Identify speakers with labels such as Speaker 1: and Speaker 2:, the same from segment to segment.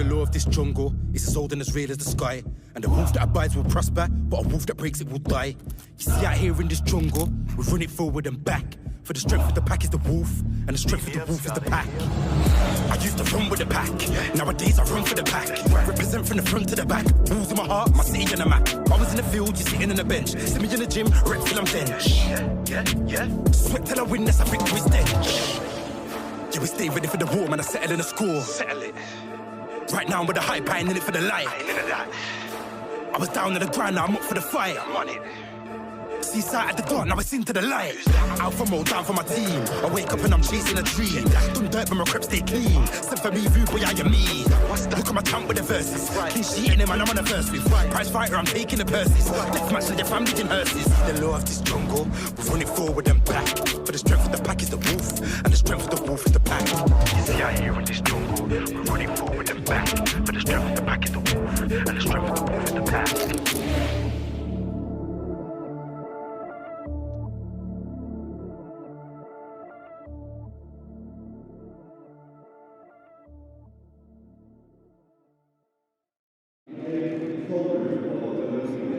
Speaker 1: the law of this jungle is as old and as real as the sky. And the wolf that abides will prosper, but a wolf that breaks it will die. You see, out here in this jungle, we run it forward and back. For the strength of the pack is the wolf, and the strength of the wolf is the pack. I used to run with the pack, nowadays I run for the pack. Represent from the front to the back, balls in my heart, my city on the map. I was in the field, you sitting on the bench. See me in the gym, rep till I'm bench. Sweat till I win, that's a victory stench. Yeah, we stay ready for the war, man, I settle in the score. Settle it. Right now I'm with the hype, I ain't in it for the light. I was down on the ground, now I'm up for the fight. I'm on it. Seaside at the dark, now it's into the light. Alpha mode, down for my team. I wake up and I'm chasing a dream. Done dirt, but my crep stay clean. Send for me, rude boy, how you mean? Look at my camp with the verses. Clean sheet in him and I'm on the verse with. Prize fighter, I'm taking the purses. Death match and their family in hearses. The law of this jungle, we run it forward and back. For the strength of the pack is the wolf, and the strength of the wolf is the pack. You see out here in this jungle, we run it forward and back. For the strength of the pack is the wolf, and the strength of the wolf is the pack.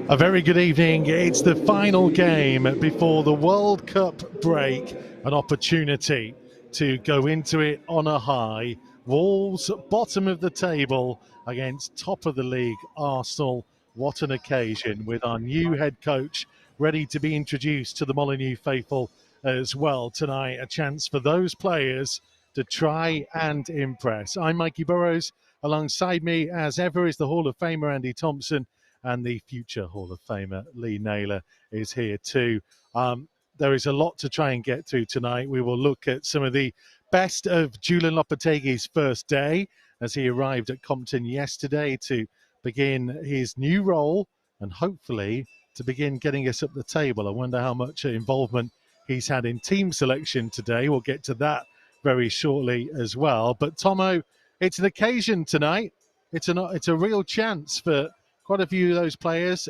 Speaker 2: A very good evening. It's the final game before the World Cup break. An opportunity to go into it on a high. Wolves, bottom of the table against top of the league, Arsenal. What an occasion with our new head coach ready to be introduced to the Molineux faithful as well tonight. A chance for those players to try and impress. I'm Mikey Burrows. Alongside me, as ever, is the Hall of Famer Andy Thompson. And the future Hall of Famer, Lee Naylor, is here too. There is a lot to try and get through tonight. We will look at some of the best of Julian Lopetegui's first day as he arrived at Compton yesterday to begin his new role and hopefully to begin getting us up the table. I wonder how much involvement he's had in team selection today. We'll get to that very shortly as well. But Tomo, it's an occasion tonight. It's a real chance for quite a few of those players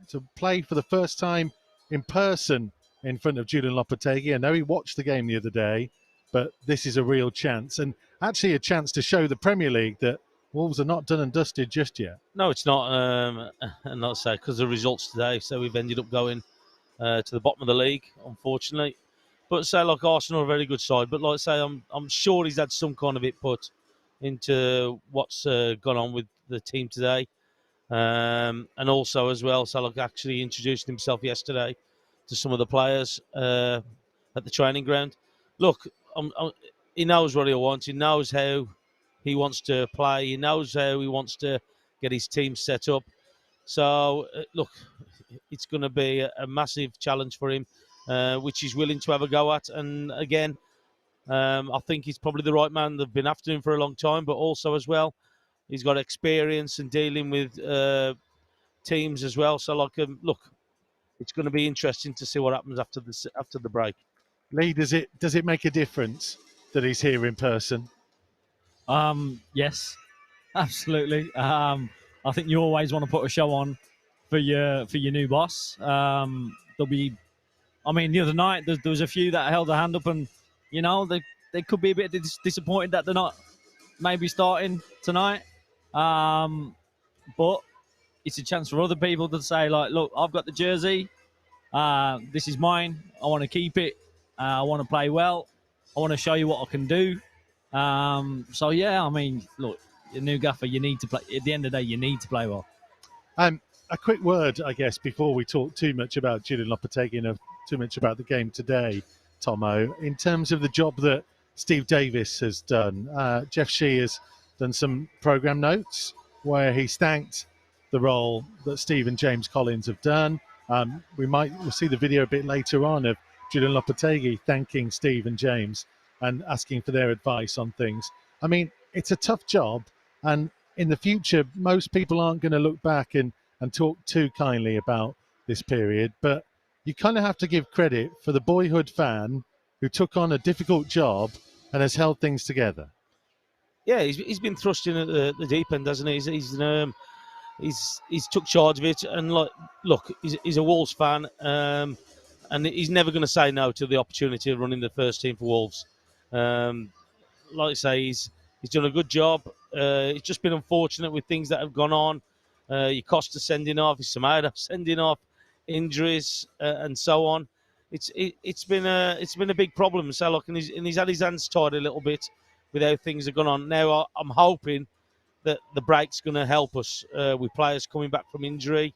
Speaker 2: to play for the first time in person in front of Julian Lopetegui. I know he watched the game the other day, but this is a real chance, and actually a chance to show the Premier League that Wolves are not done and dusted just yet.
Speaker 3: No, it's not, and not say because of the results today. So we've ended up going to the bottom of the league, unfortunately. But say like Arsenal are a very good side. But like I say, I'm sure he's had some kind of input into what's gone on with the team today. And also as well, Salah actually introduced himself yesterday to some of the players at the training ground. Look, he knows what he wants. He knows how he wants to play. He knows how he wants to get his team set up. So, look, it's going to be a massive challenge for him, which he's willing to have a go at. And again, I think he's probably the right man. They've been after him for a long time, but also as well, he's got experience in dealing with teams as well. So, look, it's going to be interesting to see what happens after the break.
Speaker 2: Lee, does it make a difference that he's here in person?
Speaker 4: Yes, absolutely. I think you always want to put a show on for your new boss. There'll be, the other night there was a few that held their hand up, and they could be a bit disappointed that they're not maybe starting tonight. But it's a chance for other people to say, like, look, I've got the jersey. This is mine. I want to keep it. I want to play well. I want to show you what I can do. So, yeah, look, your new gaffer, you need to play. At the end of the day, you need to play well.
Speaker 2: A quick word, I guess, before we talk too much about Julian Lopetegui and too much about the game today, Tomo, in terms of the job that Steve Davis has done. Jeff Shee has done some programme notes where he's thanked the role that Steve and James Collins have done. We'll see the video a bit later on of Julian Lopetegui thanking Steve and James and asking for their advice on things. It's a tough job, and in the future, most people aren't going to look back and talk too kindly about this period, but you kind of have to give credit for the boyhood fan who took on a difficult job and has held things together.
Speaker 3: Yeah, he's been thrust in at the deep end, hasn't he? He's took charge of it, and look, he's a Wolves fan, and he's never going to say no to the opportunity of running the first team for Wolves. Like I say, He's done a good job. It's just been unfortunate with things that have gone on. Your Costa sending off, his Samada sending off, injuries and so on. It's been a big problem. So look, and he's had his hands tied a little bit with how things have gone on. Now I'm hoping that the break's going to help us with players coming back from injury.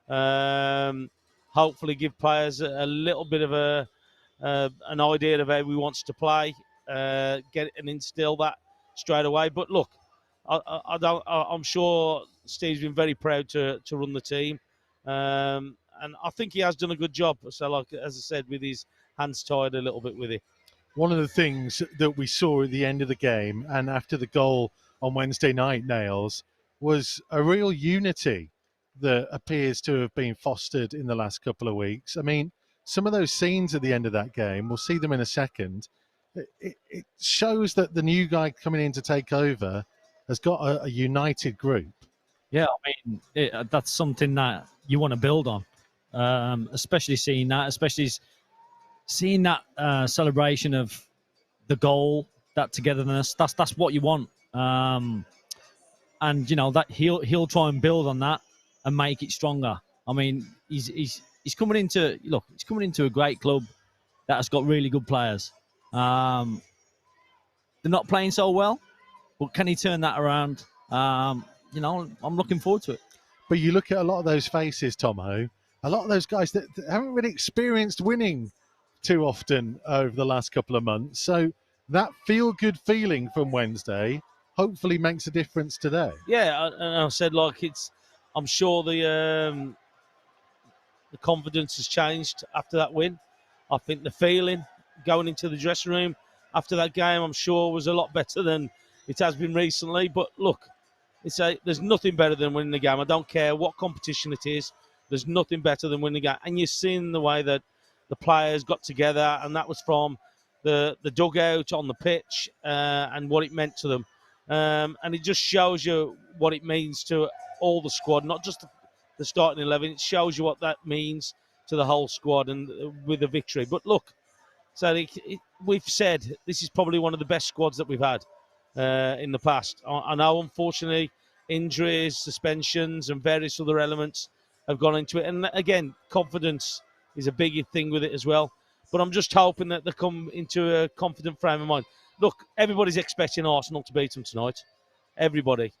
Speaker 3: Hopefully, give players a little bit of an idea of how we wants to play, get and instill that straight away. But look, I'm sure Steve's been very proud to run the team, and I think he has done a good job. So, like as I said, with his hands tied a little bit with it.
Speaker 2: One of the things that we saw at the end of the game and after the goal on Wednesday night, Nails, was a real unity that appears to have been fostered in the last couple of weeks. I mean, some of those scenes at the end of that game, we'll see them in a second, it shows that the new guy coming in to take over has got a united group.
Speaker 4: Yeah, I mean, that's something that you want to build on, especially seeing that celebration of the goal, that togetherness. That's what you want, and you know that he'll try and build on that and make it stronger. I mean, he's coming into a great club that has got really good players. They're not playing so well, but can he turn that around? You know, I'm looking forward to it.
Speaker 2: But you look at a lot of those faces, Tomo, a lot of those guys that haven't really experienced winning too often over the last couple of months. So that feel-good feeling from Wednesday hopefully makes a difference today.
Speaker 3: Yeah, and I said, like, I'm sure the confidence has changed after that win. I think the feeling going into the dressing room after that game, I'm sure, was a lot better than it has been recently. But look, there's nothing better than winning the game. I don't care what competition it is. There's nothing better than winning the game. And you've seen the way that the players got together, and that was from the dugout on the pitch and what it meant to them. And it just shows you what it means to all the squad, not just the starting 11. It shows you what that means to the whole squad and with a victory. But look, so we've said this is probably one of the best squads that we've had in the past. I know, unfortunately, injuries, suspensions, and various other elements have gone into it. And again, confidence is a big thing with it as well. But I'm just hoping that they come into a confident frame of mind. Look, everybody's expecting Arsenal to beat them tonight. Everybody.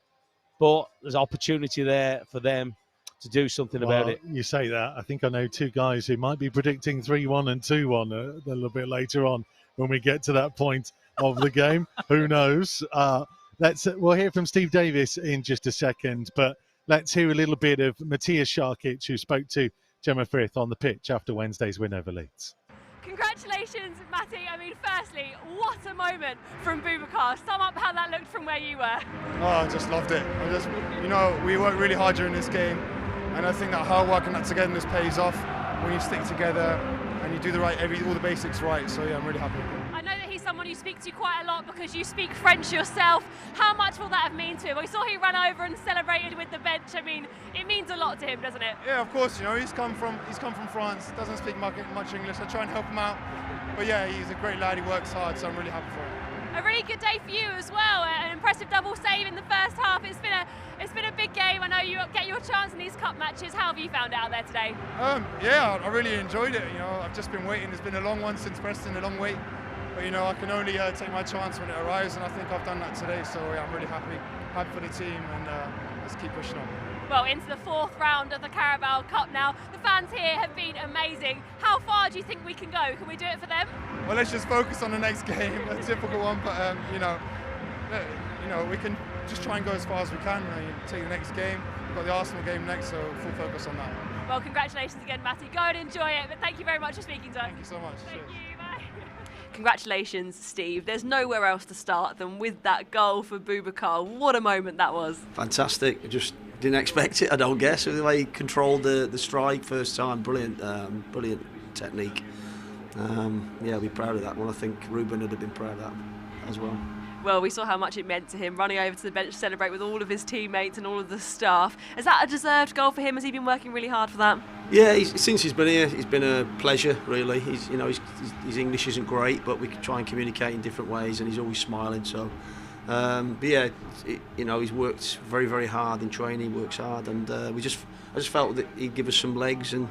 Speaker 3: But there's opportunity there for them to do something about it.
Speaker 2: You say that. I think I know two guys who might be predicting 3-1 and 2-1 a little bit later on when we get to that point of the game. Who knows? We'll hear from Steve Davis in just a second, but let's hear a little bit of Matthias Sharkic, who spoke to Gemma Frith on the pitch after Wednesday's win over Leeds.
Speaker 5: Congratulations, Matty. I mean, firstly, what a moment from Boubacar. Sum up how that looked from where you were.
Speaker 6: Oh, I just loved it. We worked really hard during this game, and I think that hard work and that togetherness pays off when you stick together and you do all the basics right. So yeah, I'm really happy.
Speaker 5: I know that he's someone you speak to quite a lot because you speak French yourself. How much will that have meant to him? We saw he ran over and celebrated with the bench. I mean, it means a lot to him, doesn't it?
Speaker 6: Yeah, of course. He's come from France. Doesn't speak much English. I try and help him out. But yeah, he's a great lad. He works hard, so I'm really happy for him.
Speaker 5: A really good day for you as well. An impressive double save in the first half. It's been a big game. I know you get your chance in these cup matches. How have you found it out there today?
Speaker 6: Yeah, I really enjoyed it. I've just been waiting. It's been a long one since Preston, a long wait. But I can only take my chance when it arrives, and I think I've done that today. So yeah, I'm really happy for the team, and let's keep pushing on.
Speaker 5: Well, into the fourth round of the Carabao Cup now. The fans here have been amazing. How far do you think we can go? Can we do it for them?
Speaker 6: Well, let's just focus on the next game. A difficult one, but we can just try and go as far as we can. Take the next game. We've got the Arsenal game next, so full focus on that.
Speaker 5: Well, congratulations again, Matty. Go and enjoy it. But thank you very much for speaking to us.
Speaker 6: Thank you so much.
Speaker 5: Thank you. Bye. Congratulations, Steve. There's nowhere else to start than with that goal for Boubacar. What a moment that was.
Speaker 7: Fantastic. I just didn't expect it, I don't guess. The way he controlled the strike first time, brilliant technique. I'll be proud of that one. I think Ruben would have been proud of that as well.
Speaker 5: Well, we saw how much it meant to him, running over to the bench to celebrate with all of his teammates and all of the staff. Is that a deserved goal for him? Has he been working really hard for that?
Speaker 7: Yeah, since he's been here, it's been a pleasure, really. His English isn't great, but we can try and communicate in different ways, and he's always smiling, so But yeah, he's worked very, very hard in training. He works hard, and I just felt that he'd give us some legs, and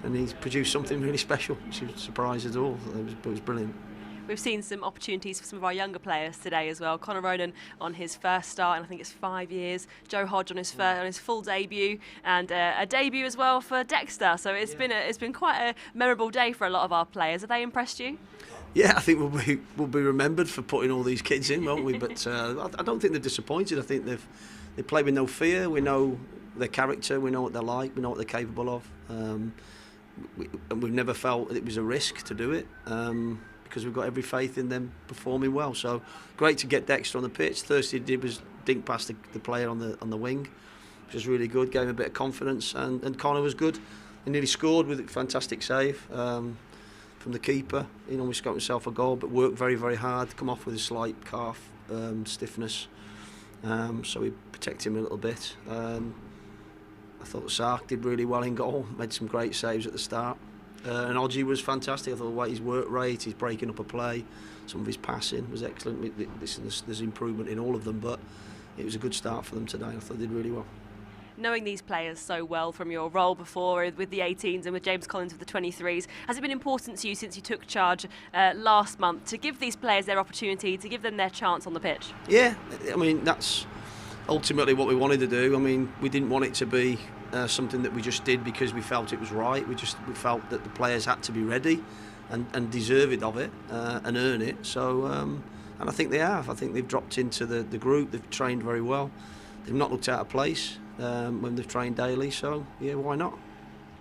Speaker 7: he's produced something really special. Which was surprised at all. It was brilliant.
Speaker 5: We've seen some opportunities for some of our younger players today as well. Conor Ronan on his first start, and I think it's 5 years. Joe Hodge on his full debut, and a debut as well for Dexter. So it's been quite a memorable day for a lot of our players. Have they impressed you?
Speaker 7: Yeah, I think we'll be remembered for putting all these kids in, won't we? But I don't think they're disappointed. I think they play with no fear. We know their character. We know what they're like. We know what they're capable of. And we've never felt it was a risk to do it. Because we've got every faith in them performing well. So great to get Dexter on the pitch. Thursday did was dink past the player on the wing, which was really good. Gave him a bit of confidence, and Conor was good. He nearly scored with a fantastic save from the keeper. He almost got himself a goal, but worked very, very hard. Come off with a slight calf stiffness, so we protected him a little bit. I thought Sark did really well in goal. Made some great saves at the start. And Odgie was fantastic. I thought his work rate, his breaking up a play, some of his passing was excellent. There's improvement in all of them, but it was a good start for them today. I thought they did really well.
Speaker 5: Knowing these players so well from your role before with the 18s and with James Collins with the 23s, has it been important to you since you took charge last month to give these players their opportunity, to give them their chance on the pitch?
Speaker 7: Yeah, I mean, that's ultimately what we wanted to do. I mean, we didn't want it to be something that we just did because we felt it was right. We felt that the players had to be ready and deserved of it and earn it. So, and I think they have. I think they've dropped into the group. They've trained very well. They've not looked out of place when they've trained daily. So, yeah, why not?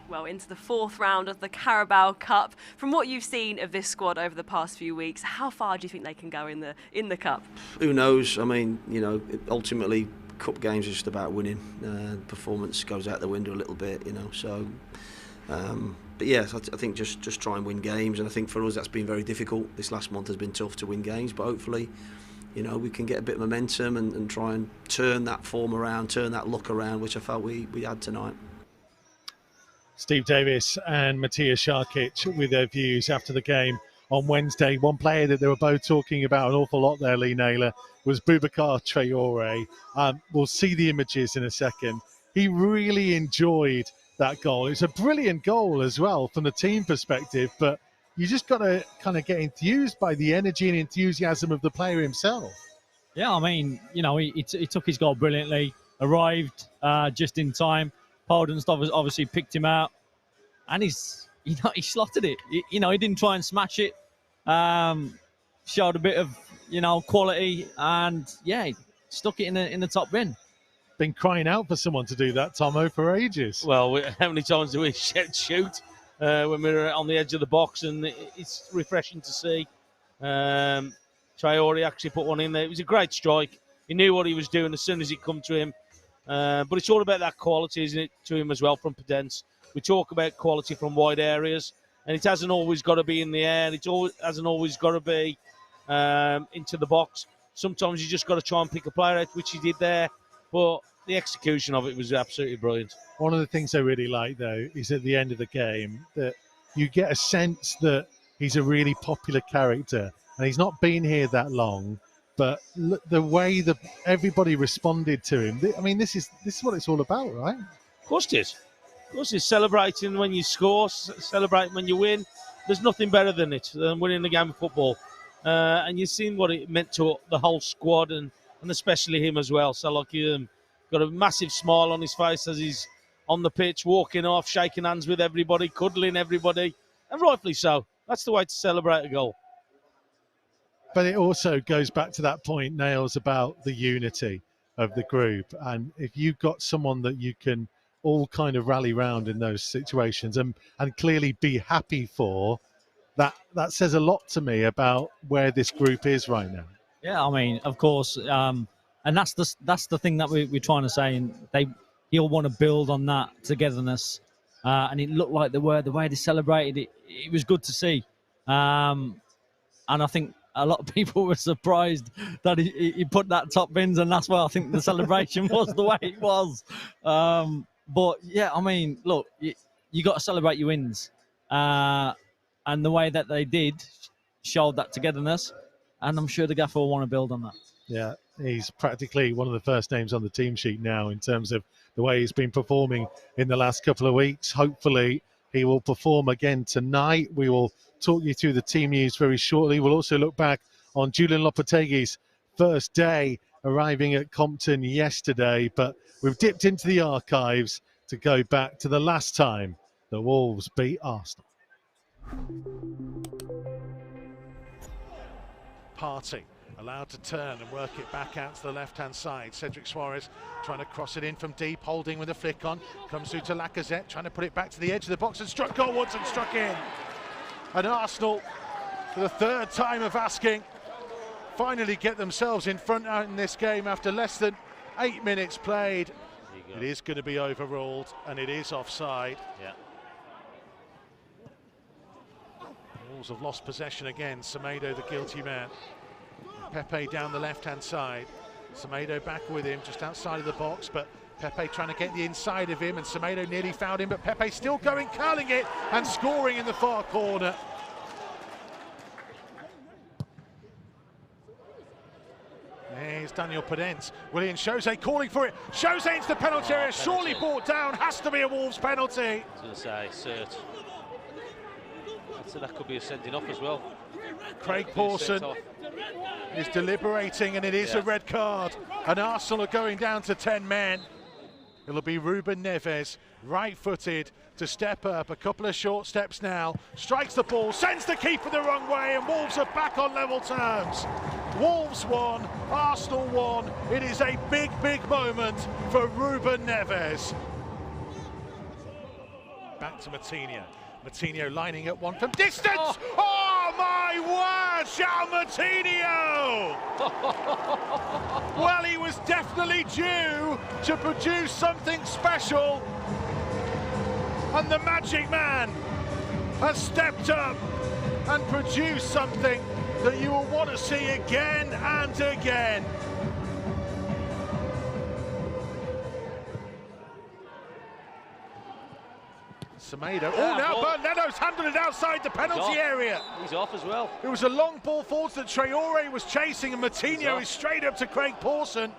Speaker 5: Well, into the fourth round of the Carabao Cup. From what you've seen of this squad over the past few weeks, how far do you think they can go in the cup?
Speaker 7: Who knows? I mean, ultimately, cup games are just about winning. Performance goes out the window a little bit, So, but yes, I think just try and win games, and I think for us that's been very difficult. This last month has been tough to win games, but hopefully, we can get a bit of momentum and try and turn that form around, turn that luck around, which I felt we had tonight.
Speaker 2: Steve Davis and Matthias Sharkic with their views after the game on Wednesday. One player that they were both talking about an awful lot there, Lee Naylor, was Boubacar Traore. We'll see the images in a second. He really enjoyed that goal. It's a brilliant goal as well from the team perspective, but you just got to kind of get enthused by the energy and enthusiasm of the player himself.
Speaker 4: Yeah, I mean, he took his goal brilliantly, arrived just in time. Podence obviously picked him out, and he slotted it. He didn't try and smash it. Showed a bit of quality, and yeah, stuck it in the top bin.
Speaker 2: Been crying out for someone to do that, Tomo, for ages.
Speaker 3: Well, how many times do we shoot when we're on the edge of the box, and it's refreshing to see. Traore actually put one in there. It was a great strike. He knew what he was doing as soon as it come to him. But it's all about that quality, isn't it, to him as well from Podence. We talk about quality from wide areas, and it hasn't always got to be in the air. It hasn't always got to be into the box. Sometimes you just got to try and pick a player out, which he did there. But the execution of it was absolutely brilliant.
Speaker 2: One of the things I really like, though, is at the end of the game that you get a sense that he's a really popular character, and he's not been here that long. But the way that everybody responded to him, I mean, this is what it's all about, right?
Speaker 3: Of course it is. Of course it's celebrating when you score, celebrating when you win. There's nothing better than winning the game of football. And you've seen what it meant to the whole squad and especially him as well. So, got a massive smile on his face as he's on the pitch, walking off, shaking hands with everybody, cuddling everybody. And rightfully so. That's the way to celebrate a goal.
Speaker 2: But it also goes back to that point, Nails, about the unity of the group. And if you've got someone that you can all kind of rally round in those situations and clearly be happy for, that says a lot to me about where this group is right now.
Speaker 4: Yeah, I mean, of course, and that's the thing that we're trying to say. And he'll want to build on that togetherness. And it looked like the way they celebrated it. It was good to see. And I think a lot of people were surprised that he put that top bins, and that's why I think the celebration was the way it was. But yeah, I mean, look, you got to celebrate your wins, and the way that they did showed that togetherness. and I'm sure the gaffer will want to build on that.
Speaker 2: Yeah, he's practically one of the first names on the team sheet now in terms of the way he's been performing in the last couple of weeks. Hopefully, he will perform again tonight. We will talk you through the team news very shortly. We'll also look back on Julian Lopetegui's first day arriving at Compton yesterday, but we've dipped into the archives to go back to the last time the Wolves beat Arsenal. Partey allowed to turn and work it back out to the left-hand side. Cedric Soares trying to cross it in from deep, Holding with a flick on. Comes through to Lacazette, trying to put it back to the edge of the box and struck goalwards and struck in. And Arsenal, for the third time of asking, finally get themselves in front out in this game after less than 8 minutes played. It is going to be overruled and it is offside.
Speaker 3: Yeah.
Speaker 2: Wolves have lost possession again. Semedo, the guilty man. Pepe down the left-hand side. Semedo back with him, just outside of the box, but Pepe trying to get the inside of him, and Semedo nearly found him, but Pepe still going, curling it, and scoring in the far corner. There's Daniel Podence. Willian Jose calling for it. Jose into the penalty area, surely brought down, has to be a Wolves penalty.
Speaker 3: I was going to say, cert. So that could be a sending off as well.
Speaker 2: Craig Pawson is deliberating, and it is a red card. And Arsenal are going down to 10 men. It'll be Ruben Neves, right-footed, to step up. A couple of short steps now. Strikes the ball, sends the keeper the wrong way, and Wolves are back on level terms. Wolves won, Arsenal won. It is a big, big moment for Ruben Neves. Back to Matinho. Matinho lining at one from distance. Oh my word, João Matinho! Well, he was definitely due to produce something special, and the magic man has stepped up and produced something that you will want to see again and again. Semedo. Oh, now Bernardo's handled it outside the penalty area.
Speaker 3: He's off as well.
Speaker 2: It was a long ball forwards that Traore was chasing, and Matinho is straight up to Craig Pawson.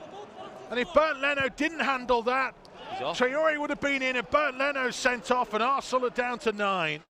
Speaker 2: And if Bernd Leno didn't handle that, Traore would have been in, and Bernd Leno sent off, and Arsenal are down to 9.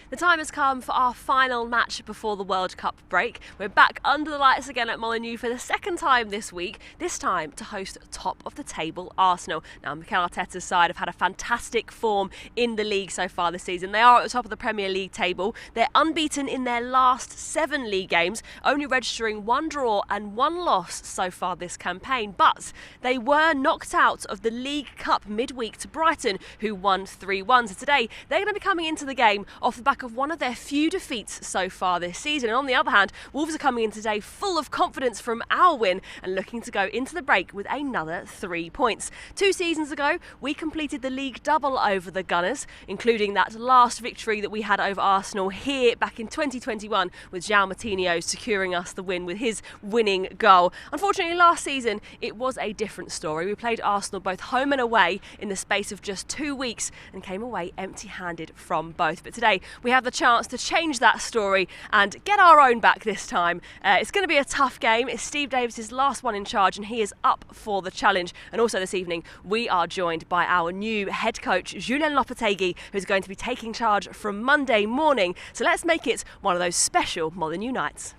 Speaker 5: The time has come for our final match before the World Cup break. We're back under the lights again at Molineux for the second time this week, this time to host top of the table Arsenal. Now, Mikel Arteta's side have had a fantastic form in the league so far this season. They are at the top of the Premier League table. They're unbeaten in their last 7 league games, only registering 1 draw and 1 loss so far this campaign. But they were knocked out of the League Cup midweek to Brighton, who won 3-1. So today, they're going to be coming into the game off the back of one of their few defeats so far this season. And on the other hand, Wolves are coming in today full of confidence from our win and looking to go into the break with another 3 points. 2 seasons ago, we completed the league double over the Gunners, including that last victory that we had over Arsenal here back in 2021, with João Matinho securing us the win with his winning goal. Unfortunately, last season, it was a different story. We played Arsenal both home and away in the space of just 2 weeks and came away empty-handed from both. But today, we have the chance to change that story and get our own back this time. It's going to be a tough game. It's Steve Davis's last one in charge, and he is up for the challenge. And also this evening, we are joined by our new head coach, Julian Lopetegui, who's going to be taking charge from Monday morning. So let's make it one of those special Molineux nights.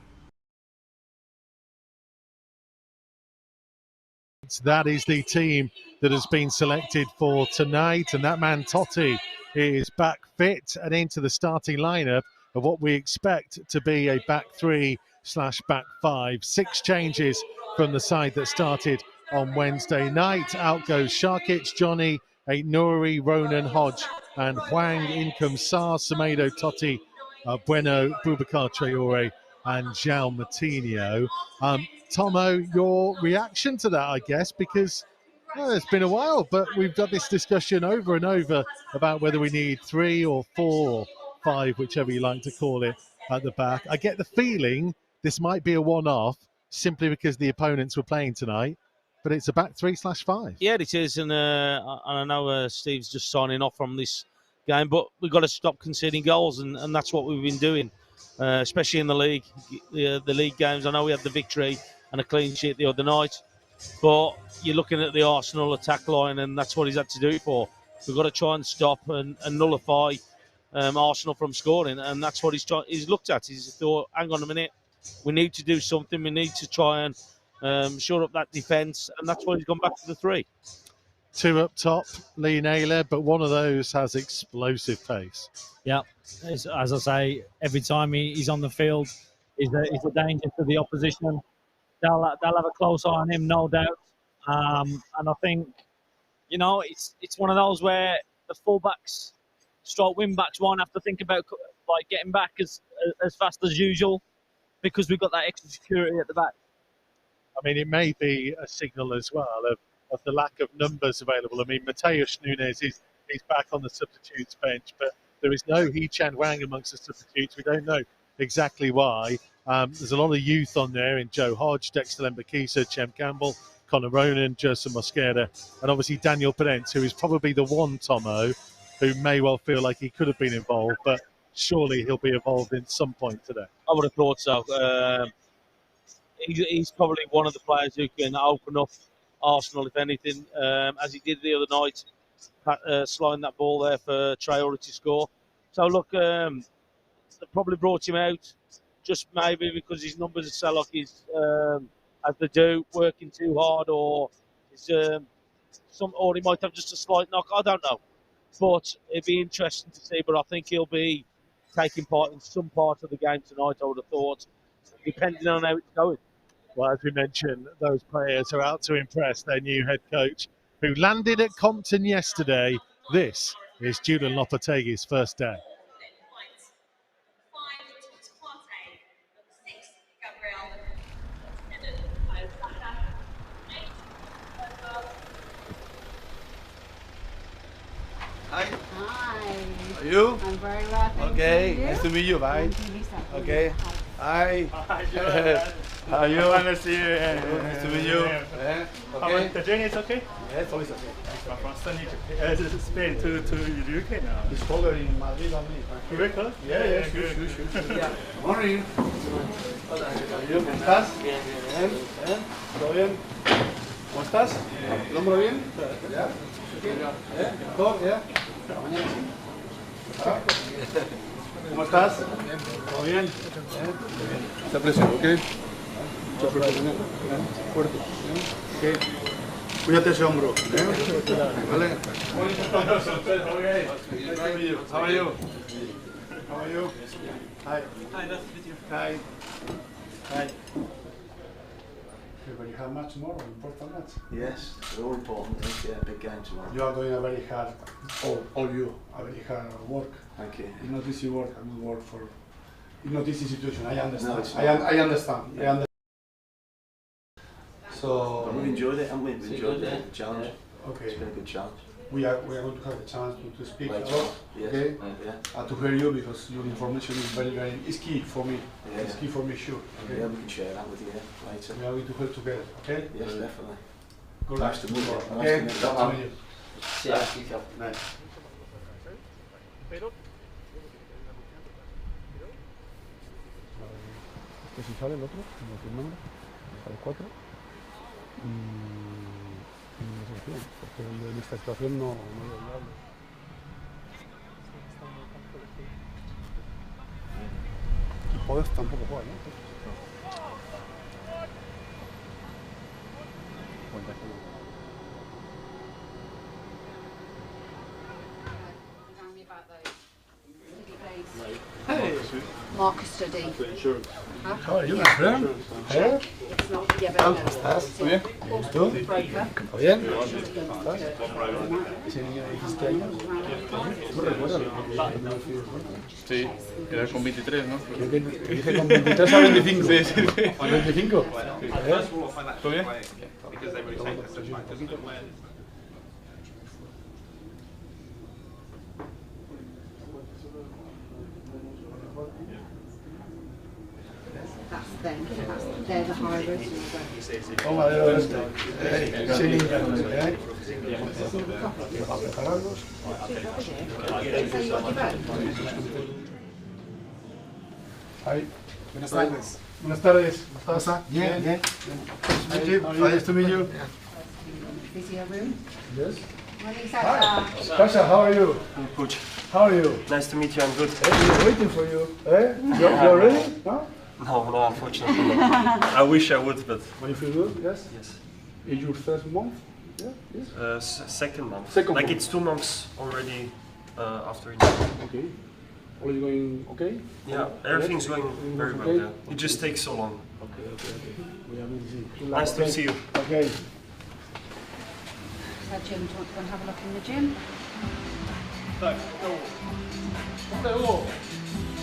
Speaker 2: That is the team that has been selected for tonight, and that man Totti is back fit and into the starting lineup of what we expect to be a back 3/back 5. 6 changes from the side that started on Wednesday night. Out goes Sharkic, Johnny, Nouri, Ronan, Hodge and Hwang. In comes Sarr, Semedo, Totti, Bueno, Boubacar Traore and João Matinho. Tomo, your reaction to that, I guess, because it's been a while, but we've got this discussion over and over about whether we need 3 or 4 or 5, whichever you like to call it, at the back. I get the feeling this might be a one-off simply because the opponents were playing tonight, but it's a back 3/5.
Speaker 3: Yeah, it is, and I know Steve's just signing off from this game, but we've got to stop conceding goals, and that's what we've been doing. especially in the league, the league games. I know we had the victory and a clean sheet the other night, but you're looking at the Arsenal attack line, and that's what he's had to do it for. We've got to try and stop and nullify Arsenal from scoring, and that's what he's looked at. He's thought, hang on a minute, we need to do something. We need to try and shore up that defence, and that's why he's gone back to the 3.
Speaker 2: 2 up top, Lee Naylor, but one of those has explosive pace.
Speaker 4: Yeah, as I say, every time he's on the field, he's a danger to the opposition. They'll have a close eye on him, no doubt. And I think, it's one of those where the fullbacks, stroke wing backs, won't have to think about like getting back as fast as usual because we've got that extra security at the back.
Speaker 2: I mean, it may be a signal as well of the lack of numbers available. I mean, Mateus Nunes is back on the substitutes bench, but there is no Hee-Chan Wang amongst the substitutes. We don't know exactly why. There's a lot of youth on there in Joe Hodge, Dexter Lembakisa, Chem Campbell, Conor Ronan, Joseph Mosquera, and obviously Daniel Pedence, who is probably the one, Tomo, who may well feel like he could have been involved, but surely he'll be involved in some point today.
Speaker 3: I would have thought so. He's probably one of the players who can open up Arsenal, if anything, as he did the other night, sliding that ball there for Traore to score. So look, they probably brought him out just maybe because his numbers are so like he's, as they do, working too hard, or or he might have just a slight knock. I don't know, but it'd be interesting to see. But I think he'll be taking part in some part of the game tonight, I would have thought, depending on how it's going.
Speaker 2: Well, as we mentioned, those players are out to impress their new head coach, who landed at Compton yesterday. This is Julian Lopetegui's first day.
Speaker 8: Hi.
Speaker 9: Hi.
Speaker 8: Are you?
Speaker 9: I'm very well. Thank
Speaker 8: Okay.
Speaker 9: you.
Speaker 8: Nice to meet you. Bye.
Speaker 9: Nice to meet you.
Speaker 8: Okay. Hi.
Speaker 10: Hi,
Speaker 8: How are you?
Speaker 10: Nice to see you.
Speaker 8: Nice to meet you.
Speaker 10: How
Speaker 8: Okay.
Speaker 10: about the journey is okay?
Speaker 8: Yes, always okay.
Speaker 10: From Sunny to Spain to UK now.
Speaker 8: It's colder in Madrid than me.
Speaker 10: You very close?
Speaker 8: Yeah,
Speaker 10: good.
Speaker 8: sure. Yeah. Morning. Hola. ¿Cómo estás? Bien, bien. Bien. ¿Todo bien? ¿Cómo estás? ¿El hombro bien? ¿Ya? ¿Mejor? ¿Ya? Mañana sí. ¿Cómo estás? ¿Todo bien? Está presión, ¿ok? Mucha presión. Fuerte. ¿Ok? Cuídate ese hombro. ¿Vale? How are you? How are you? Hi.
Speaker 10: Hi, nice to meet you.
Speaker 8: Hi. Hi. You have match tomorrow, important match.
Speaker 7: Yes, they're all important. Yeah, big game tomorrow.
Speaker 8: You are doing a very hard, all you, a very hard work.
Speaker 7: Thank you.
Speaker 8: It's not easy work, a good work for, it's not easy situation, I understand.
Speaker 7: No, it's
Speaker 8: I
Speaker 7: not.
Speaker 8: understand. So,
Speaker 7: But we've enjoyed it, haven't we? We've enjoyed the challenge.
Speaker 8: okay,
Speaker 7: It's been a good challenge.
Speaker 8: we are going to have the chance to speak a
Speaker 7: Later
Speaker 8: lot,
Speaker 7: on. Yes.
Speaker 8: okay?
Speaker 7: Yeah.
Speaker 8: To hear you because your information is very, is key for me.
Speaker 7: Yeah.
Speaker 8: It's key for me, sure. Okay?
Speaker 7: Yeah, we can share that with you later.
Speaker 8: We are going to help together, okay?
Speaker 7: Yes, definitely.
Speaker 8: Good
Speaker 7: Nice
Speaker 8: luck.
Speaker 7: to meet you.
Speaker 8: Okay?
Speaker 7: Nice to meet you.
Speaker 8: Nice to meet you.
Speaker 7: Sí, aquí,
Speaker 8: Nice.
Speaker 11: Que si sale el otro, como tu nombre, sale 4 y no se entiende, porque en esta situación no es viable. Y Podés tampoco juega, ¿no?
Speaker 8: Hey,
Speaker 9: Marcus study.
Speaker 8: how are you, my friend? Hey?
Speaker 9: It's not, yeah, but no.
Speaker 8: ¿Estás? ¿Muy bien? ¿Tú?
Speaker 9: Broker.
Speaker 8: ¿Todo bien?
Speaker 11: Ese niño de 17 años, ¿tú recuerdas?
Speaker 10: Sí, era con 23, ¿no?
Speaker 11: Creo que dije con 23 a 25.
Speaker 10: Sí, sí, sí.
Speaker 11: ¿Con 25?
Speaker 10: ¿Todo bien?
Speaker 9: That's them. They're the high risk.
Speaker 8: Toma de este. Sí, para prepararlos.
Speaker 9: So you got your vote?
Speaker 11: Hi.
Speaker 8: Buenas tardes.
Speaker 11: Buenas tardes. ¿Cómo estás?
Speaker 8: Bien, bien.
Speaker 11: Nice to meet you.
Speaker 9: Physio room.
Speaker 11: Yes.
Speaker 9: Morning,
Speaker 11: Hi.
Speaker 9: Sasha.
Speaker 11: Sasha, how are you?
Speaker 10: Coach,
Speaker 11: How are you?
Speaker 10: nice to meet you. I'm good.
Speaker 11: Hey, we're waiting for you. You're ready? No?
Speaker 10: No, unfortunately not. I wish I would, but
Speaker 11: But you feel good? Yes.
Speaker 10: yes.
Speaker 11: Is your first month? Yeah. Yes.
Speaker 10: Second month.
Speaker 11: Second
Speaker 10: like
Speaker 11: month.
Speaker 10: it's 2 months already after injury.
Speaker 11: Okay. All is going okay?
Speaker 10: Yeah, everything's going very well. Yeah. It just takes so long.
Speaker 11: Okay. We are busy.
Speaker 10: Nice to see you.
Speaker 11: Okay.
Speaker 9: So, Jim, do you want to go and have a look in the gym?
Speaker 11: ¿Dónde Hugo?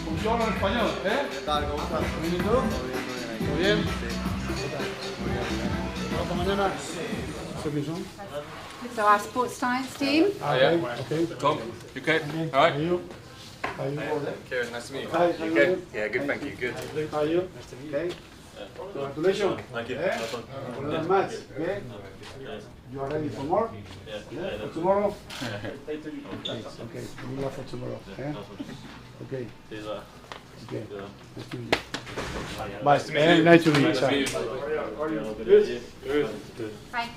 Speaker 11: Funciona en español, ¿eh?
Speaker 8: ¿Qué tal? ¿Cómo estás?
Speaker 11: ¿Bien y tú? ¿Todo bien? ¿Hasta mañana? Submission.
Speaker 9: So our sports science team.
Speaker 11: Okay.
Speaker 12: Tom, you okay?
Speaker 11: Okay.
Speaker 12: All right.
Speaker 11: How are you? How are you?
Speaker 12: Kieran, nice to meet you.
Speaker 11: Hi,
Speaker 12: You okay? Yeah, good, thank you. Good.
Speaker 11: How are you? Nice to meet you. Okay. Congratulations.
Speaker 12: Thank you.
Speaker 11: Eh? For another match. Okay. You are ready for more? Yeah. For tomorrow? Okay. Good luck for tomorrow. Eh? Okay. Okay. Nice to meet you. Nice to meet you. Good.
Speaker 9: Hi.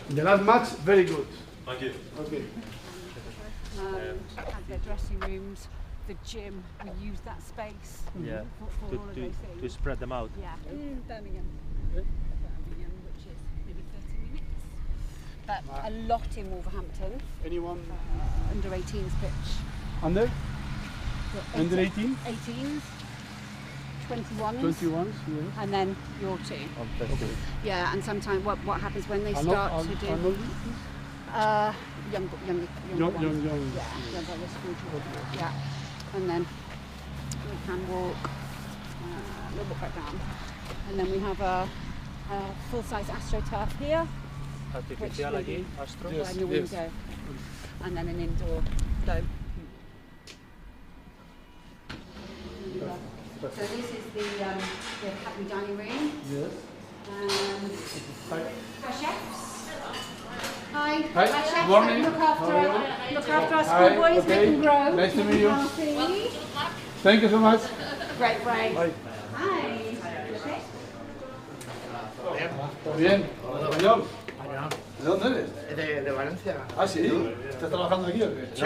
Speaker 11: The last match, very good.
Speaker 12: Thank you.
Speaker 11: Okay.
Speaker 9: Had their dressing rooms, the gym. We use that space
Speaker 13: Yeah,
Speaker 9: for all of those
Speaker 13: to
Speaker 9: things.
Speaker 13: spread them out.
Speaker 9: Yeah, in Birmingham. Birmingham, which is maybe 30 minutes. But a lot in Wolverhampton.
Speaker 11: Anyone
Speaker 9: Under 18s pitch.
Speaker 11: under?
Speaker 9: The
Speaker 11: Under 18?
Speaker 9: 18s, 21s,
Speaker 11: 21s, yeah.
Speaker 9: and then your two.
Speaker 11: Okay.
Speaker 9: Yeah, and sometimes what happens when they
Speaker 11: Young.
Speaker 9: start to do younger
Speaker 11: Young.
Speaker 9: ones. Yeah, younger school children. Yeah, and then we can walk a little bit back down, and then we have a full-size AstroTurf here,
Speaker 13: Artificial aquí, Astro.
Speaker 9: and your window, and then an indoor dome. So this is the Academy dining room.
Speaker 11: Yes.
Speaker 9: Our chefs. Hi.
Speaker 11: Hi.
Speaker 9: Chefs.
Speaker 11: Good morning.
Speaker 9: Look after our
Speaker 11: Hi,
Speaker 9: schoolboys,
Speaker 11: okay.
Speaker 9: make them grow.
Speaker 11: Nice to meet you.
Speaker 9: Healthy.
Speaker 11: Thank you so much.
Speaker 9: Great break.
Speaker 11: Bye.
Speaker 9: Hi.
Speaker 11: ¿Todo bien? ¿Español? ¿De dónde eres?
Speaker 14: De Valencia.
Speaker 11: Ah, sí. ¿Estás trabajando aquí o qué?
Speaker 14: Sí,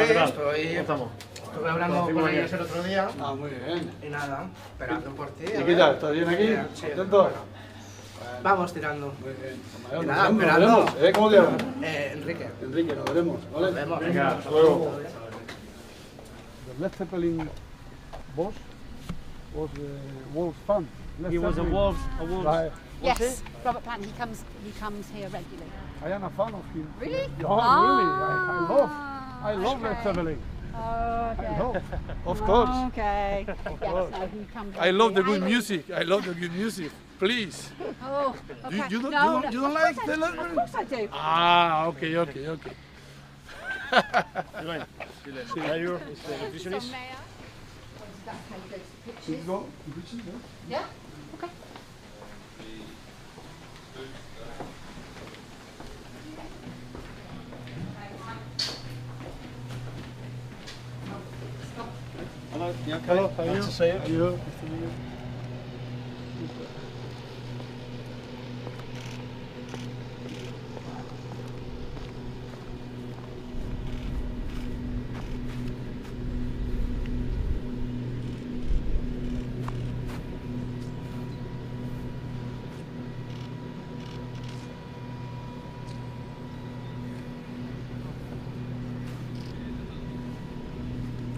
Speaker 14: estuve hablando con ellos el otro día.
Speaker 11: Ah, muy bien.
Speaker 14: Y nada, esperando por ti.
Speaker 11: ¿Y qué tal? ¿Estás bien aquí?
Speaker 14: Sí,
Speaker 11: ¿Contento?
Speaker 14: bueno. Vamos tirando.
Speaker 11: Muy bien.
Speaker 14: Y
Speaker 11: Nos
Speaker 14: nada,
Speaker 11: vemos,
Speaker 14: esperando.
Speaker 11: nos veremos. ¿Cómo te llamas?
Speaker 14: Enrique.
Speaker 11: Enrique, nos veremos. ¿Vale?
Speaker 14: Nos vemos.
Speaker 11: Venga, hasta luego. The Led Zeppelin boss was a Wolves fan. Led
Speaker 13: He was a
Speaker 11: Zeppelin.
Speaker 13: Wolves.
Speaker 11: Right.
Speaker 9: Yes, Robert Plant. He comes here regularly.
Speaker 11: I am a fan of him.
Speaker 9: Really?
Speaker 11: Oh, really? I love Led
Speaker 9: okay.
Speaker 11: Zeppelin.
Speaker 9: Okay.
Speaker 11: I love, of course.
Speaker 9: Okay.
Speaker 11: Of
Speaker 9: Yes,
Speaker 11: course.
Speaker 9: no, he comes
Speaker 11: I love the good
Speaker 9: regularly.
Speaker 11: music. I love the good music. Please.
Speaker 9: Oh, okay.
Speaker 11: You don't,
Speaker 9: No,
Speaker 11: you don't
Speaker 9: of
Speaker 11: like
Speaker 9: course
Speaker 11: the
Speaker 9: I-
Speaker 11: Led
Speaker 9: Of course I do.
Speaker 11: Ah, okay.
Speaker 13: Are you
Speaker 9: So mayor. That's how you go to the pictures.
Speaker 11: Go.
Speaker 9: Yeah? Okay.
Speaker 11: Hello, how are you? Nice to see you. How are you? Nice to meet you.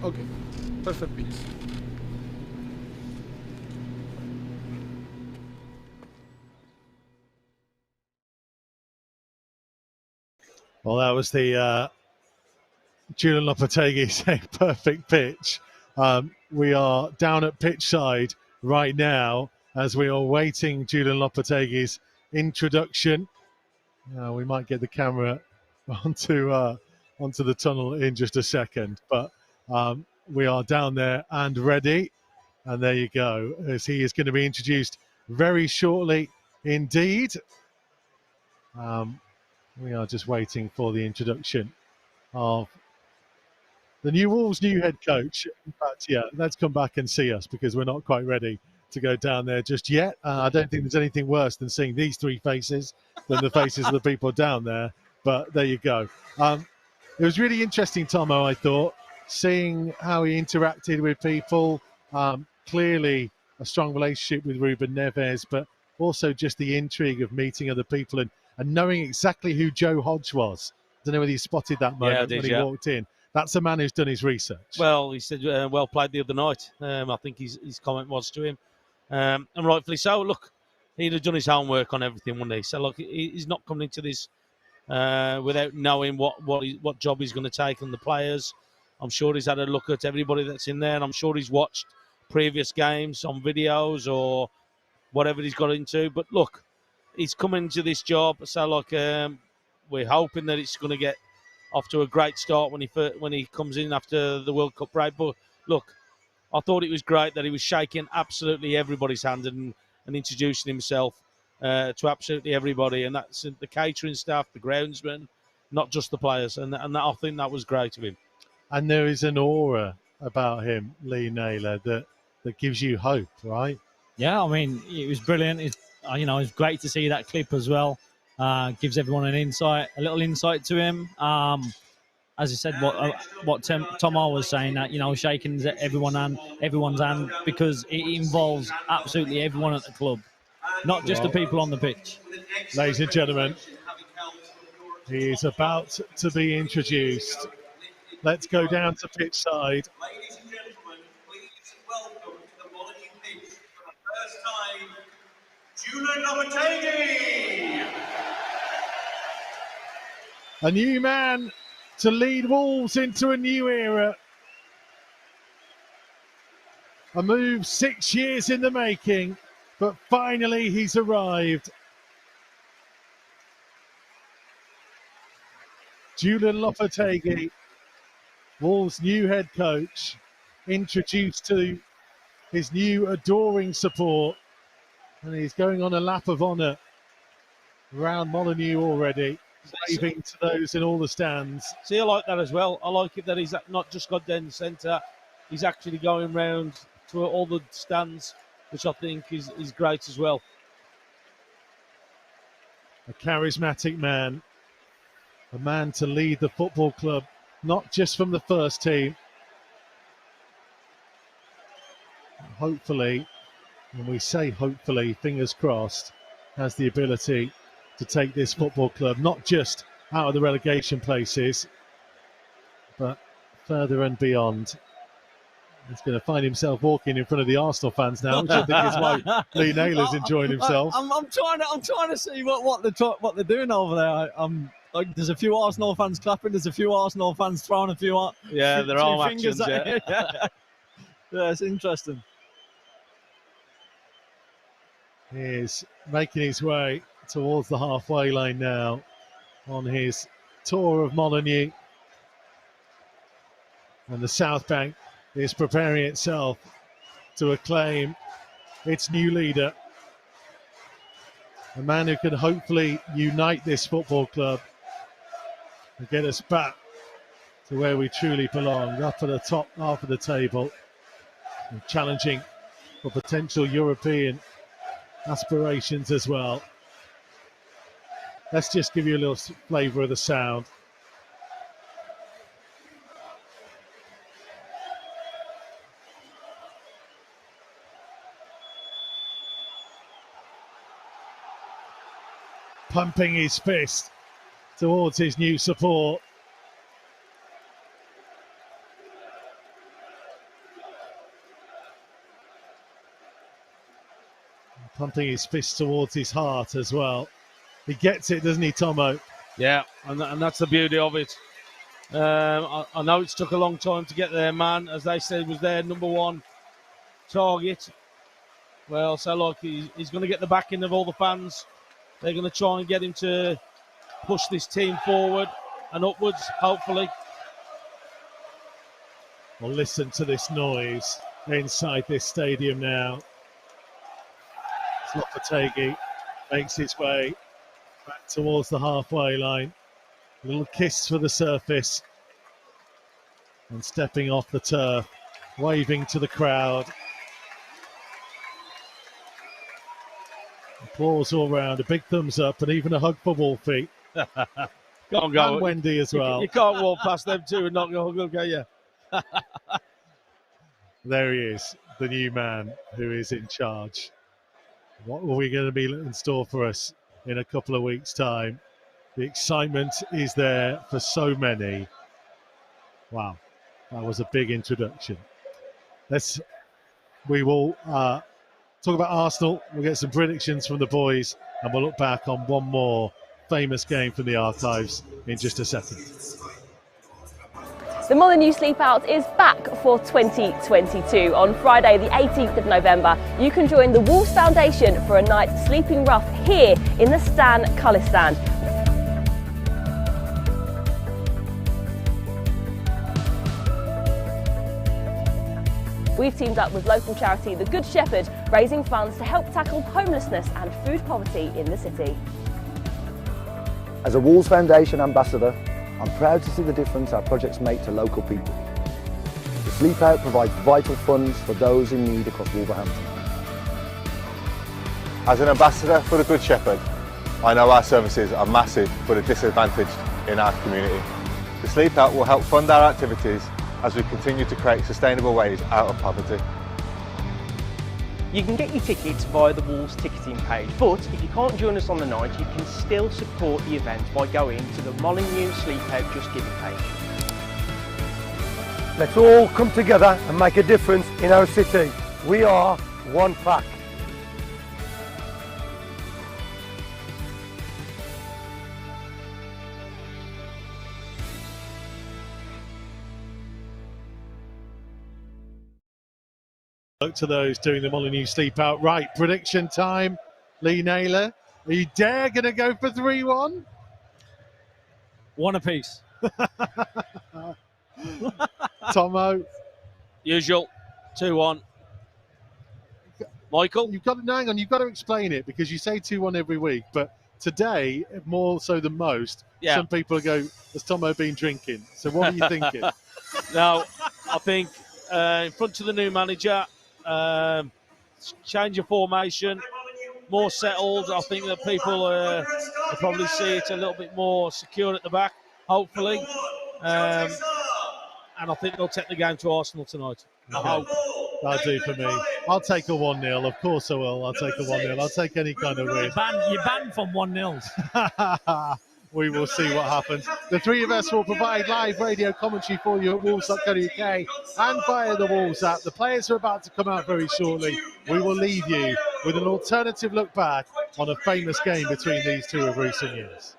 Speaker 11: Okay, perfect pitch.
Speaker 2: Well, that was the Julian Lopetegui saying perfect pitch. We are down at pitch side right now as we are waiting Julian Lopetegui's introduction. We might get the camera onto the tunnel in just a second, but we are down there and ready. And there you go, as he is going to be introduced very shortly indeed. We are just waiting for the introduction of The new Wolves' new head coach. In fact, yeah, let's come back and see us because we're not quite ready to go down there just yet. I don't think there's anything worse than seeing these three faces than the faces of the people down there. But there you go. It was really interesting, Tomo, I thought, seeing how he interacted with people. Clearly a strong relationship with Ruben Neves, but also just the intrigue of meeting other people and knowing exactly who Joe Hodge was. I don't know whether you spotted that moment when he walked in. That's a man who's done his research.
Speaker 3: Well, he said, well played the other night. I think his comment was to him. And rightfully so. Look, he'd have done his homework on everything, wouldn't he? So, look, he's not coming into this without knowing what job he's going to take on the players. I'm sure he's had a look at everybody that's in there, and I'm sure he's watched previous games on videos or whatever he's got into. But, look, he's coming into this job. So, like, we're hoping that it's going to get off to a great start when he comes in after the World Cup break. But look, I thought it was great that he was shaking absolutely everybody's hand and introducing himself to absolutely everybody, and that's the catering staff, the groundsmen, not just the players, and I think that was great of him.
Speaker 2: And there is an aura about him, Lee Naylor, that gives you hope, right?
Speaker 4: Yeah, I mean, it was brilliant. It's great to see that clip as well. Gives everyone a little insight to him. As I said, what Tomo was saying, that shaking everyone's hand because it involves absolutely everyone at the club, not just the people on the pitch.
Speaker 2: Ladies and gentlemen, he is about to be introduced. Let's go down to pitch side.
Speaker 15: Ladies and gentlemen, please welcome to the Molyneux pitch for the first time, Julian Lopetegui.
Speaker 2: A new man to lead Wolves into a new era. A move 6 years in the making, but finally he's arrived. Julian Lopetegui, Wolves' new head coach, introduced to his new adoring support, and he's going on a lap of honour around Molyneux already, waving to those in all the stands.
Speaker 3: See, I like that as well. I like it that he's not just got down the centre, he's actually going round to all the stands, which I think is great as well.
Speaker 2: A charismatic man, a man to lead the football club, not just from the first team. Hopefully, when we say hopefully, fingers crossed, has the ability to take this football club not just out of the relegation places, but further and beyond. He's going to find himself walking in front of the Arsenal fans now, which I think is why Lee Naylor's enjoying himself.
Speaker 4: I'm trying to see what they're doing over there. There's a few Arsenal fans clapping. There's a few Arsenal fans throwing a few.
Speaker 3: Yeah, they're all fingers.
Speaker 4: Yeah, it's interesting.
Speaker 2: He's making his way towards the halfway line now on his tour of Molyneux. And the South Bank is preparing itself to acclaim its new leader. A man who can hopefully unite this football club and get us back to where we truly belong, up at the top half of the table, and challenging for potential European aspirations as well. Let's just give you a little flavour of the sound. Pumping his fist towards his new support. Pumping his fist towards his heart as well. He gets it, doesn't he, Tomo?
Speaker 3: Yeah, and that's the beauty of it. I know it's took a long time to get there, man. As they said, was their number one target. Well, so like he's going to get the backing of all the fans. They're going to try and get him to push this team forward and upwards, hopefully.
Speaker 2: Well, listen to this noise inside this stadium now. Lopetegui makes his way back towards the halfway line. A little kiss for the surface. and stepping off the turf, waving to the crowd. Applause all round, a big thumbs up, and even a hug for Wolfie.
Speaker 3: Can't go.
Speaker 2: And Wendy as well.
Speaker 3: You can't walk past them two and not go, can you?
Speaker 2: There he is, the new man who is in charge. What are we going to be in store for us in a couple of weeks' time? The excitement is there for so many. Wow, that was a big introduction. We will talk about Arsenal. We'll get some predictions from the boys, and we'll look back on one more famous game from the archives in just a second.
Speaker 5: The Molyneux Sleep Out is back for 2022. On Friday the 18th of November, you can join the Wolves Foundation for a night sleeping rough here in the Stan Cullis Stand. We've teamed up with local charity The Good Shepherd, raising funds to help tackle homelessness and food poverty in the city.
Speaker 16: As a Wolves Foundation ambassador, I'm proud to see the difference our projects make to local people. The Sleep Out provides vital funds for those in need across Wolverhampton.
Speaker 17: As an ambassador for the Good Shepherd, I know our services are massive for the disadvantaged in our community. The Sleep Out will help fund our activities as we continue to create sustainable ways out of poverty.
Speaker 18: You can get your tickets via the Wolves ticketing page, but if you can't join us on the night, you can still support the event by going to the Molyneux Sleep Out Just Giving page.
Speaker 19: Let's all come together and make a difference in our city. We are one pack.
Speaker 2: Look to those doing the Molyneux Sleep Out. Right, prediction time. Lee Naylor, are you going to go for 3-1?
Speaker 4: One apiece.
Speaker 2: Tomo?
Speaker 3: Usual, 2-1. Michael?
Speaker 2: You've got to explain it, because you say 2-1 every week, but today, more so than most, some people go, has Tomo been drinking? So what are you thinking?
Speaker 3: No, I think in front of the new manager, change of formation, more settled. I think that people will probably see it a little bit more secure at the back, hopefully. And I think they'll take the game to Arsenal tonight. I hope.
Speaker 2: That'll do for me. I'll take a 1-0. Of course I will. I'll take a 1-0. I'll take any kind of win.
Speaker 4: You're banned from 1-0s.
Speaker 2: We will see what happens. The three of us will provide live radio commentary for you at wolves.co.uk and via the Wolves app. The players are about to come out very shortly. We will leave you with an alternative look back on a famous game between these two of recent years.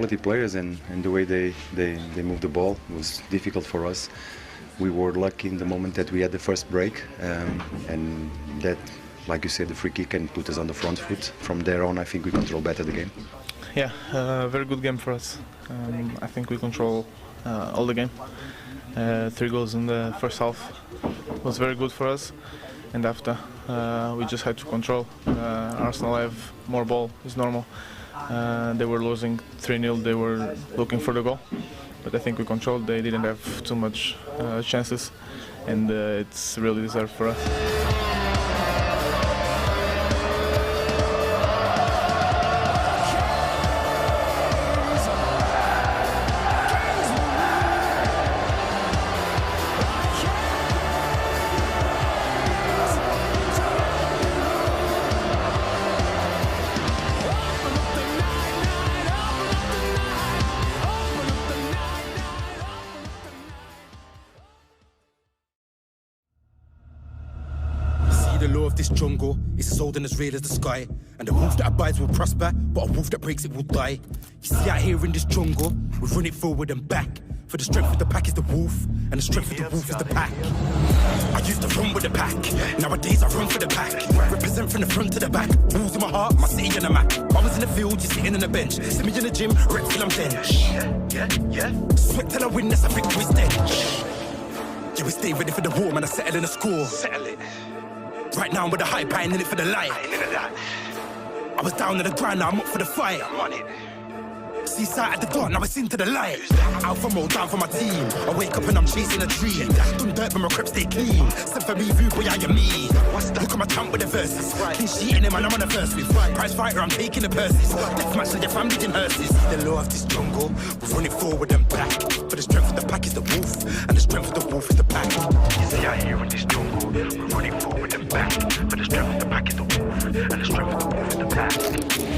Speaker 20: quality players, and the way they moved the ball was difficult for us. We were lucky in the moment that we had the first break, and that, like you said, the free kick can put us on the front foot. From there on, I think we control better the game.
Speaker 21: Yeah, very good game for us. I think we control all the game. 3 goals in the first half was very good for us, and after we just had to control. Arsenal have more ball, it's normal. They were losing 3-0, they were looking for the goal, but I think we controlled. They didn't have too much chances, and it's really deserved for us.
Speaker 1: The law of this jungle is as old and as real as the sky. And the wolf that abides will prosper, but a wolf that breaks it will die. You see, out here in this jungle, we run it forward and back. For the strength of the pack is the wolf, and the strength of the wolf is the pack. I used to run with the pack, nowadays I run for the pack. Represent from the front to the back, balls in my heart, my city and the map. I was in the field, you're sitting on the bench. See me in the gym, rep till I'm bench. Sweat till I win, that's a victory stench. Yeah, we stay ready for the war, man, I settle in the score. Settle it. Right now I'm with the hype, I ain't in it for the light. I was down to the ground, now I'm up for the fight. I'm on it. Seaside at the dark, now it's into the light. Alpha mode, down for my team. I wake up and I'm chasing a dream. Done dirt, but my crep stay clean. Send for me, view, boy, I am me. Look at my tongue with the verses. Clean sheet in him, and I'm on the verse with. Prize fighter, I'm taking the purses. Death match, and I'm leading hearses. The law of this jungle, we run it forward and back. For the strength of the pack is the wolf, and the strength of the wolf is the pack. You see, out here in this jungle, we run it forward and back. For the strength of the pack is the wolf, and the strength of the wolf is the pack.